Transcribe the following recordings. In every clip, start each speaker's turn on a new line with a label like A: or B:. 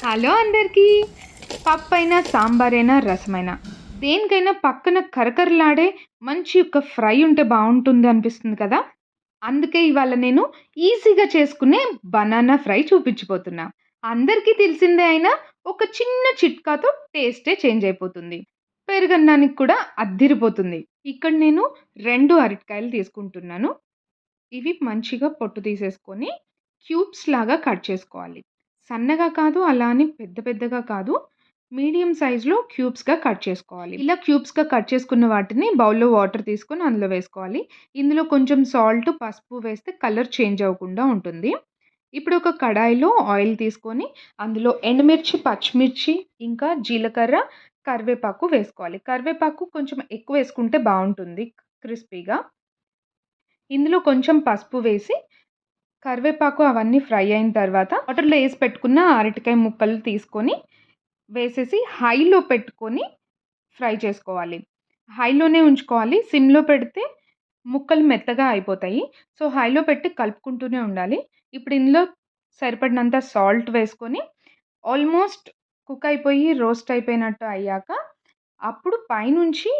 A: Hello అందరికీ. పప్పైనా, సాంబారైనా, రసమైనా దేనికైనా పక్కన కరకరలాడే మంచి ఒక ఫ్రై ఉంటే బావుంటుంది అనిపిస్తుంది కదా! అందుకే ఇవాళ నేను ఈజీగా చేసుకునే బనానా ఫ్రై చూపించబోతున్నా. అందరికీ తెలిసిందే అయినా ఒక చిన్న చిట్కాతో టేస్టే చేంజ్ అయిపోతుంది. పెరుగన్నానికి కూడా అద్దిరిపోతుంది. ఇక్కడ నేను 2 అరటికాయలు తీసుకుంటున్నాను. ఇవి మంచిగా పొట్టు తీసేసుకొని క్యూబ్స్ లాగా కట్ చేసుకోవాలి. సన్నగా కాదు, అలా అని పెద్ద పెద్దగా కాదు. మీడియం సైజ్‌లో క్యూబ్స్‌గా కట్ చేసుకోవాలి. ఇలా క్యూబ్స్‌గా కట్ చేసుకున్న వాటిని బౌల్‌లో వాటర్ తీసుకొని అందులో వేసుకోవాలి. ఇందులో కొంచెం సాల్ట్, పసుపు వేస్తే కలర్ చేంజ్ అవ్వకుండా ఉంటుంది. ఇప్పుడు ఒక కడాయిలో ఆయిల్ తీసుకొని అందులో ఎండుమిర్చి, పచ్చిమిర్చి, ఇంకా జీలకర్ర, కరివేపాకు వేసుకోవాలి. కరివేపాకు కొంచెం ఎక్కువ వేసుకుంటే బావుంటుంది క్రిస్పీగా. ఇందులో కొంచెం పసుపు వేసి, కరివేపాకు అవన్నీ ఫ్రై అయిన తర్వాత వాటర్‌లో ఏసి పెట్టుకున్న అరటికాయ ముక్కలు తీసుకొని వేసేసి హైలో పెట్టుకొని ఫ్రై చేసుకోవాలి. హైలోనే ఉంచుకోవాలి. సిమ్‌లో పెడితే ముక్కలు మెత్తగా అయిపోతాయి. సో, హైలో పెట్టి కలుపుకుంటూనే ఉండాలి. ఇప్పుడు ఇందులో సరిపడినంత సాల్ట్ వేసుకొని ఆల్మోస్ట్ కుక్ అయిపోయి రోస్ట్ అయిపోయినట్టు అయ్యాక అప్పుడు పైనుంచి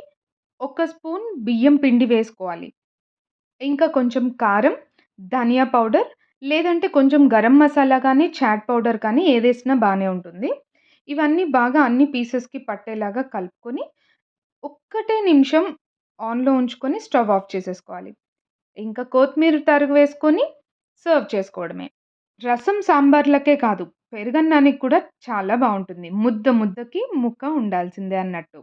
A: ఒక స్పూన్ బియ్యం పిండి వేసుకోవాలి. ఇంకా కొంచెం కారం, ధనియా పౌడర్ లేదంటే కొంచెం గరం మసాలా కానీ, చాట్ పౌడర్ కానీ ఏదేసినా బానే ఉంటుంది. ఇవన్నీ బాగా అన్ని పీసెస్‌కి పట్టేలాగా కలుపుకొని, ఒక్కటే నిమిషం ఆన్‌లో ఉంచుకొని స్టవ్ ఆఫ్ చేసేసుకోవాలి. ఇంకా కొత్తిమీర తరుగు వేసుకొని సర్వ్ చేసుకోవడమే. రసం, సాంబార్లకే కాదు పెరుగన్నానికి కూడా చాలా బావుంటుంది. ముద్ద ముద్దకి ముక్క ఉండాల్సిందే అన్నట్టు.